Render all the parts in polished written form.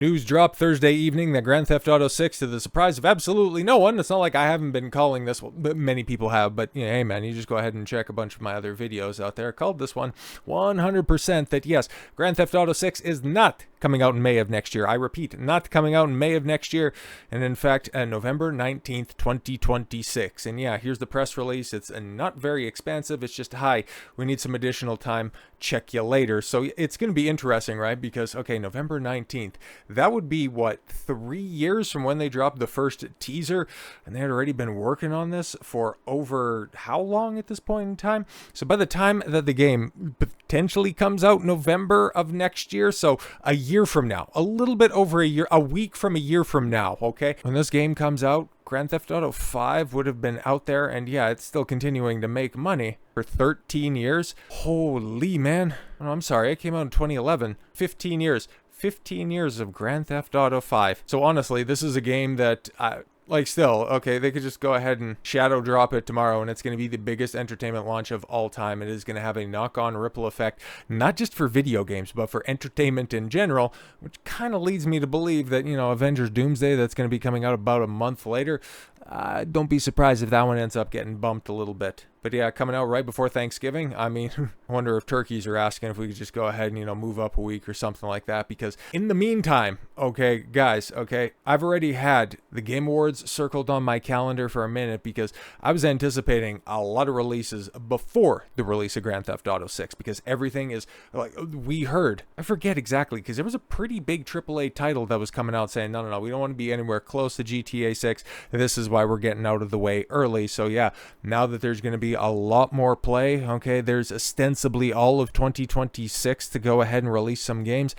News dropped Thursday evening that Grand Theft Auto 6, to the surprise of absolutely no one. It's not like I haven't been calling this, well, many people have, but you know, hey man, you just go ahead and check a bunch of my other videos out there. I called this one 100% that yes, Grand Theft Auto 6 is not coming out in May of next year. I repeat, not coming out in May of next year, and in fact, November 19th, 2026. And yeah, here's the press release. It's not very expansive. It's just, hi, we need some additional time. Check you later. So it's going to be interesting, right? Because, okay, November 19th, that would be, what, 3 years from when they dropped the first teaser? And they had already been working on this for over how long at this point in time? So by the time that the game potentially comes out November of next year, so a year from now, a little bit over a year, a week from a year from now, okay? When this game comes out, Grand Theft Auto 5 would have been out there, and yeah, it's still continuing to make money for 13 years. Holy man. Oh, I'm sorry, it came out in 2011. 15 years. 15 years of Grand Theft Auto 5. So honestly, this is a game that like still, okay, they could just go ahead and shadow drop it tomorrow and it's going to be the biggest entertainment launch of all time. It is going to have a knock-on ripple effect, not just for video games, but for entertainment in general, which kind of leads me to believe that, you know, Avengers Doomsday, that's going to be coming out about a month later, don't be surprised if that one ends up getting bumped a little bit. But yeah, coming out right before Thanksgiving, I mean, I wonder if turkeys are asking if we could just go ahead and, you know, move up a week or something like that. Because in the meantime, okay, guys, okay, I've already had the Game Awards circled on my calendar for a minute because I was anticipating a lot of releases before the release of Grand Theft Auto 6 because everything is, like, we heard, I forget exactly, because there was a pretty big AAA title that was coming out saying, no, we don't want to be anywhere close to GTA 6. This is why we're getting out of the way early. So yeah, now that there's going to be a lot more play, okay, there's ostensibly all of 2026 to go ahead and release some games.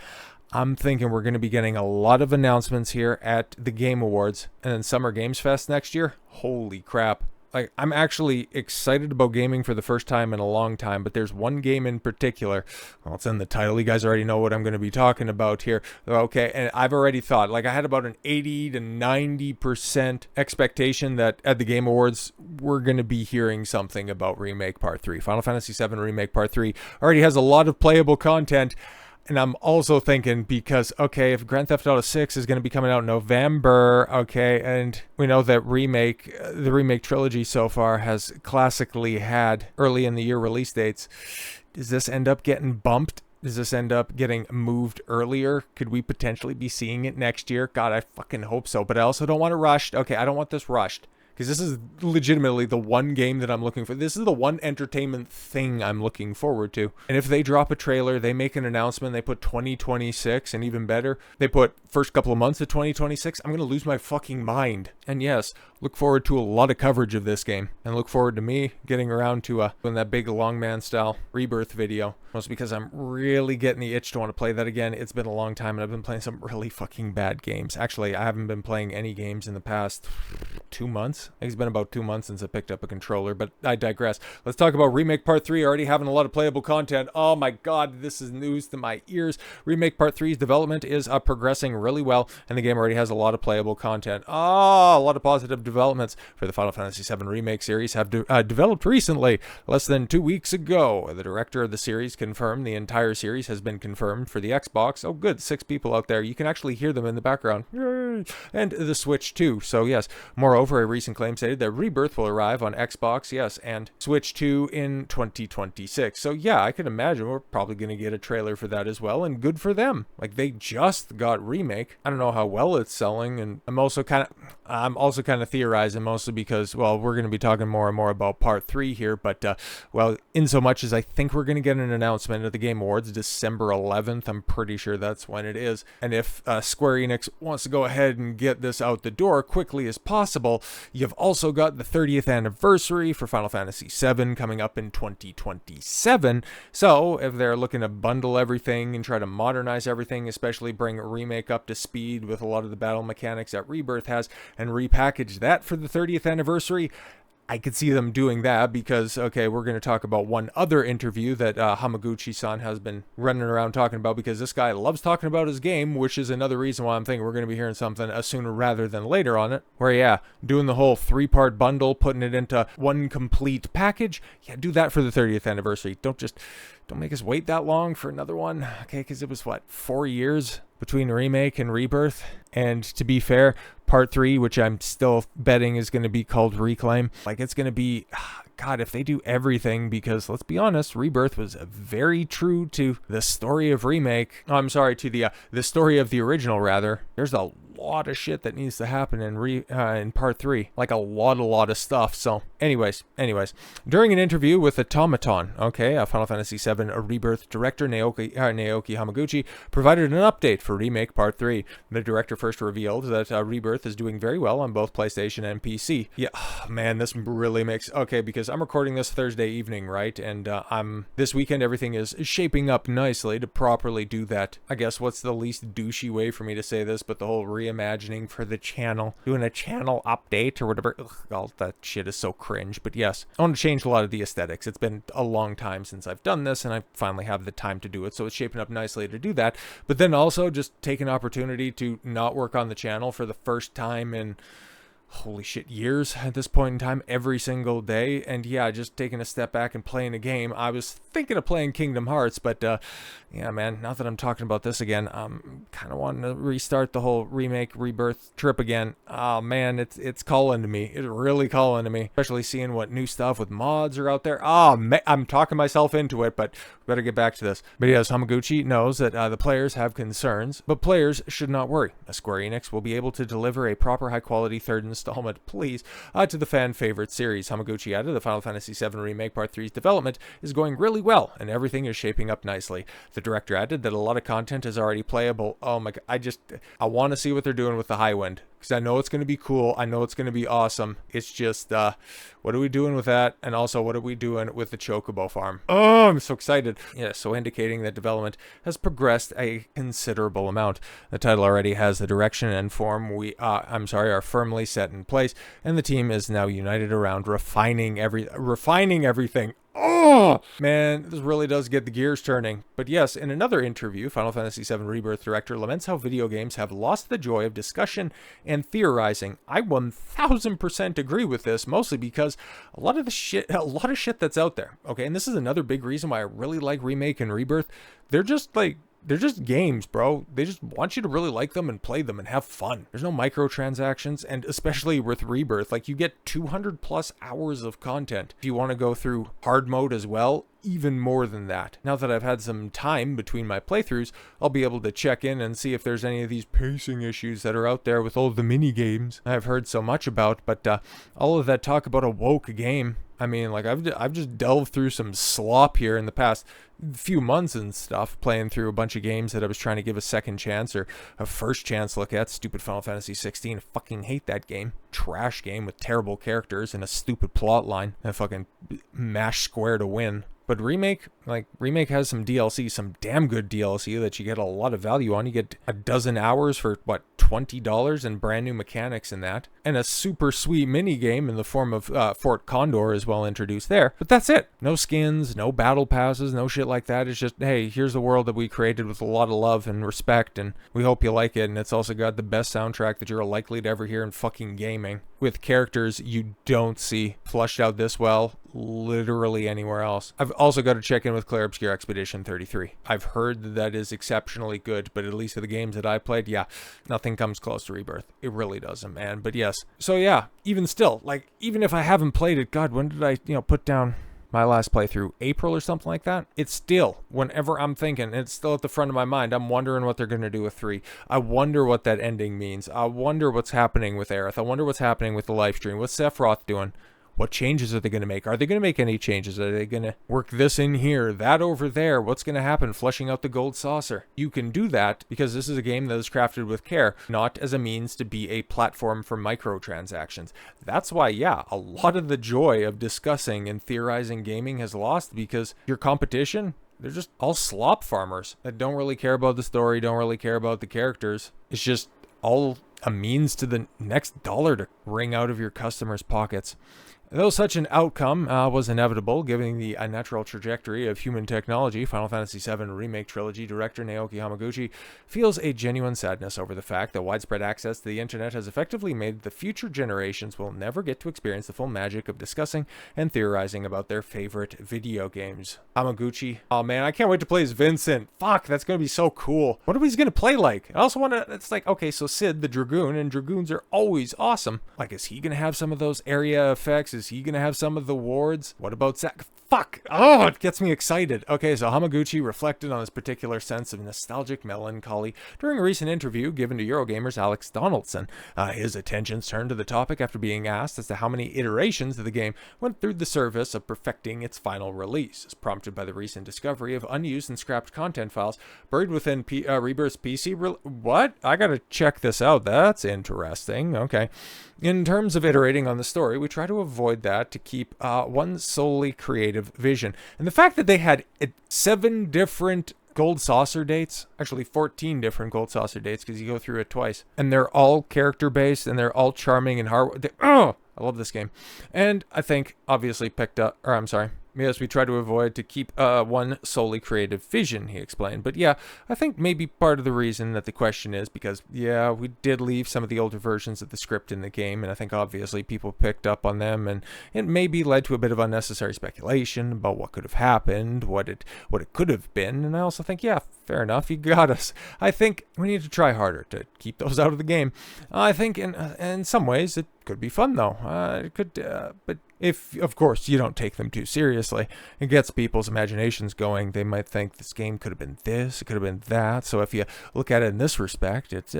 I'm thinking we're going to be getting a lot of announcements here at the Game Awards and then Summer Games Fest next year. Holy crap. Like, I'm actually excited about gaming for the first time in a long time, but there's one game in particular. Well, it's in the title. You guys already know what I'm going to be talking about here. Okay, and I've already thought, like, I had about an 80 to 90% expectation that at the Game Awards, we're going to be hearing something about Remake Part 3. Final Fantasy VII Remake Part 3 already has a lot of playable content. And I'm also thinking because, okay, if Grand Theft Auto 6 is going to be coming out in November, okay, and we know that the Remake trilogy so far has classically had early in the year release dates, does this end up getting bumped? Does this end up getting moved earlier? Could we potentially be seeing it next year? God, I fucking hope so, but I also don't want it rushed. Okay, I don't want this rushed. Because this is legitimately the one game that I'm looking for. This is the one entertainment thing I'm looking forward to. And if they drop a trailer, they make an announcement, they put 2026, and even better, they put first couple of months of 2026, I'm going to lose my fucking mind. And yes, look forward to a lot of coverage of this game. And look forward to me getting around to doing that big long man style Rebirth video. Mostly because I'm really getting the itch to want to play that again. It's been a long time and I've been playing some really fucking bad games. Actually, I haven't been playing any games in the past 2 months. I think it's been about 2 months since I picked up a controller, but I digress. Let's talk about Remake Part 3 already having a lot of playable content. Oh my god, this is news to my ears. Remake Part 3's development is progressing really well, and the game already has a lot of playable content. Oh, a lot of positive developments for the Final Fantasy VII Remake series have developed recently. Less than 2 weeks ago, the director of the series confirmed the entire series has been confirmed for the Xbox. Oh good, 6 people out there. You can actually hear them in the background. Yay. And the Switch too. So yes, moreover, a recent claim stated that Rebirth will arrive on Xbox, yes, and Switch 2 in 2026. So yeah, I can imagine we're probably going to get a trailer for that as well, and good for them. Like, they just got Remake. I don't know how well it's selling, and I'm also kind of theorizing, mostly because, well, we're going to be talking more and more about Part 3 here, but well, in so much as I think we're going to get an announcement at the Game Awards December 11th. I'm pretty sure that's when it is. And if Square Enix wants to go ahead and get this out the door quickly as possible, you've also got the 30th anniversary for Final Fantasy VII coming up in 2027. So if they're looking to bundle everything and try to modernize everything, especially bring Remake up to speed with a lot of the battle mechanics that Rebirth has, and repackage that for the 30th anniversary, I could see them doing that because, okay, we're going to talk about one other interview that Hamaguchi-san has been running around talking about, because this guy loves talking about his game, which is another reason why I'm thinking we're going to be hearing something sooner rather than later on it, where, yeah, doing the whole 3-part bundle, putting it into one complete package. Yeah, do that for the 30th anniversary. Don't make us wait that long for another one, okay, because it was, what, 4 years between Remake and Rebirth? And to be fair, Part 3, which I'm still betting is going to be called Reclaim, like, it's going to be, God, if they do everything, because let's be honest, Rebirth was very true to the story of Remake. Oh, I'm sorry, to the story of the original, rather. There's a lot of shit that needs to happen in Part 3, like a lot of stuff. So anyways, during an interview with Automaton, okay, Final Fantasy VII Rebirth Director Naoki Hamaguchi provided an update for Remake Part 3. The director first revealed that Rebirth is doing very well on both PlayStation and PC. Yeah, man, this really makes, okay, because I'm recording this Thursday evening, right, and this weekend everything is shaping up nicely to properly do that. I guess what's the least douchey way for me to say this, but the whole reimagining for the channel, doing a channel update or whatever. Ugh, all that shit is so cringe. But yes, I want to change a lot of the aesthetics. It's been a long time since I've done this, and I finally have the time to do it, so it's shaping up nicely to do that. But then also just take an opportunity to not work on the channel for the first time in, holy shit, years at this point in time, every single day. And yeah, just taking a step back and playing a game. I was thinking of playing Kingdom Hearts, but yeah, man, now that I'm talking about this again, I'm kind of wanting to restart the whole Remake Rebirth trip again. Oh man, it's calling to me. It's really calling to me, especially seeing what new stuff with mods are out there. Oh man, I'm talking myself into it, but better get back to this. But yes, Hamaguchi knows that the players have concerns, but players should not worry. Square Enix will be able to deliver a proper high-quality third installment, please, to the fan-favorite series. Hamaguchi added the Final Fantasy VII Remake Part 3's development is going really well, and everything is shaping up nicely. The director added that a lot of content is already playable. Oh my god, I want to see what they're doing with the Highwind, because I know it's going to be cool. I know it's going to be awesome. It's just, what are we doing with that? And also, what are we doing with the Chocobo farm? Oh, I'm so excited. Yeah, so indicating that development has progressed a considerable amount. The title already has the direction and form are firmly set in place, and the team is now united around refining everything. Oh, man, this really does get the gears turning. But yes, in another interview, Final Fantasy VII Rebirth director laments how video games have lost the joy of discussion and theorizing. I 1000% agree with this, mostly because a lot of shit that's out there. Okay, and this is another big reason why I really like Remake and Rebirth. They're just games, bro. They just want you to really like them and play them and have fun. There's no microtransactions, and especially with Rebirth, like, you get 200 plus hours of content. If you want to go through hard mode as well, even more than that. Now that I've had some time between my playthroughs, I'll be able to check in and see if there's any of these pacing issues that are out there with all the mini games I've heard so much about. But all of that talk about a woke game, I mean, like, I've just delved through some slop here in the past few months and stuff, playing through a bunch of games that I was trying to give a second chance or a first chance look at. Stupid Final Fantasy 16. I fucking hate that game. Trash game with terrible characters and a stupid plot line. And fucking mash square to win. But Remake has some DLC, some damn good DLC that you get a lot of value on. You get a dozen hours for, what, $20, and brand new mechanics in that. And a super sweet mini game in the form of Fort Condor is well introduced there. But that's it. No skins, no battle passes, no shit like that. It's just, hey, here's the world that we created with a lot of love and respect, and we hope you like it. And it's also got the best soundtrack that you're likely to ever hear in fucking gaming, with characters you don't see fleshed out this well literally anywhere else. I've also got to check in with Clair Obscure Expedition 33. I've heard that is exceptionally good, but at least for the games that I played, yeah, nothing comes close to Rebirth. It really doesn't, man. But yes, so yeah, even still, like, even if I haven't played it, God, when did I, put down my last playthrough? April or something like that? It's still, whenever I'm thinking, it's still at the front of my mind. I'm wondering what they're going to do with 3. I wonder what that ending means. I wonder what's happening with Aerith. I wonder what's happening with the live stream. What's Sephiroth doing? What changes are they going to make? Are they going to make any changes? Are they going to work this in here, that over there? What's going to happen fleshing out the gold saucer? You can do that because this is a game that is crafted with care, not as a means to be a platform for microtransactions. That's why, yeah, a lot of the joy of discussing and theorizing gaming has lost, because your competition, they're just all slop farmers that don't really care about the story, don't really care about the characters. It's just all a means to the next dollar to wring out of your customers' pockets. Though such an outcome was inevitable, given the unnatural trajectory of human technology, Final Fantasy VII Remake Trilogy director Naoki Hamaguchi feels a genuine sadness over the fact that widespread access to the internet has effectively made the future generations will never get to experience the full magic of discussing and theorizing about their favorite video games. Hamaguchi, oh man, I can't wait to play as Vincent. Fuck, that's gonna be so cool. What are we gonna play like? I also want to, it's like, okay, so Sid the Dragoon, and Dragoons are always awesome. Like, is he gonna have some of those area effects? Is he gonna have some of the wards? What about Zack? Fuck! Oh, it gets me excited. Okay, so Hamaguchi reflected on this particular sense of nostalgic melancholy during a recent interview given to Eurogamer's Alex Donaldson. His attentions turned to the topic after being asked as to how many iterations of the game went through the service of perfecting its final release, as prompted by the recent discovery of unused and scrapped content files buried within Rebirth's PC. What? I gotta check this out. That's interesting. Okay. In terms of iterating on the story, we try to avoid that to keep one solely creative vision. And the fact that they had 7 different gold saucer dates, actually 14 different gold saucer dates because you go through it twice, and they're all character based and they're all charming and hard. Oh, I love this game. And I think obviously yes, we try to avoid to keep one solely creative vision, he explained. But yeah, I think maybe part of the reason that the question is because, yeah, we did leave some of the older versions of the script in the game, and I think obviously people picked up on them, and it maybe led to a bit of unnecessary speculation about what could have happened, what it could have been. And I also think, yeah, fair enough, you got us. I think we need to try harder to keep those out of the game. I think in some ways it could be fun though. It could, but if, of course, you don't take them too seriously, it gets people's imaginations going. They might think this game could have been this, it could have been that. So if you look at it in this respect, it's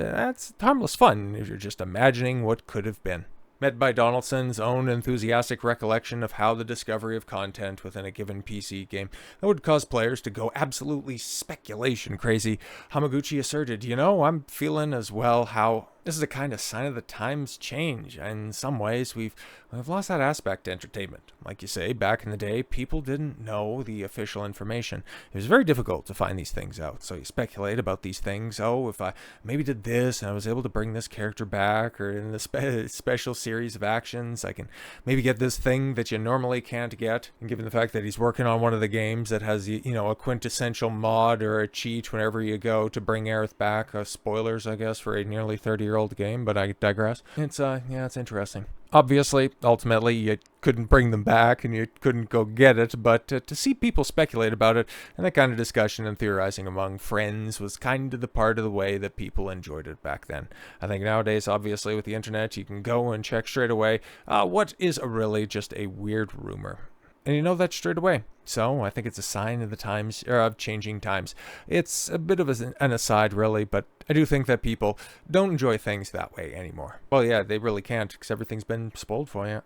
harmless fun if you're just imagining what could have been. Met by Donaldson's own enthusiastic recollection of how the discovery of content within a given PC game that would cause players to go absolutely speculation crazy, Hamaguchi asserted, I'm feeling as well how this is a kind of sign of the times change. In some ways, we've lost that aspect to entertainment. Like you say, back in the day, people didn't know the official information. It was very difficult to find these things out. So you speculate about these things. Oh, if I maybe did this and I was able to bring this character back, or in the special series of actions, I can maybe get this thing that you normally can't get. And given the fact that he's working on one of the games that has, a quintessential mod or a cheat whenever you go to bring Aerith back, spoilers, I guess, for a nearly 30-year-old game, but I digress. It's interesting. Obviously, ultimately, you couldn't bring them back and you couldn't go get it, but to see people speculate about it and that kind of discussion and theorizing among friends was kind of the part of the way that people enjoyed it back then. I think nowadays, obviously, with the internet, you can go and check straight away what is really just a weird rumor. And you know that straight away. So I think it's a sign of the times, or of changing times. It's a bit of an aside, really, but I do think that people don't enjoy things that way anymore. Well, yeah, they really can't, because everything's been spoiled for you.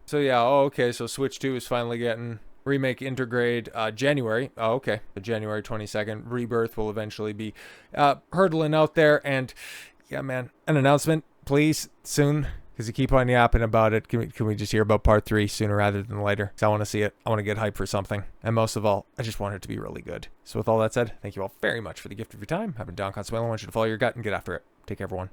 So yeah, okay, so Switch 2 is finally getting Remake Intergrade January. Oh, okay, the January 22nd. Rebirth will eventually be hurtling out there, and yeah, man, an announcement, please, soon. Because you keep on yapping about it. Can we just hear about part 3 sooner rather than later? Because I want to see it. I want to get hyped for something. And most of all, I just want it to be really good. So with all that said, thank you all very much for the gift of your time. I've been Don Consuelo. I want you to follow your gut and get after it. Take care, everyone.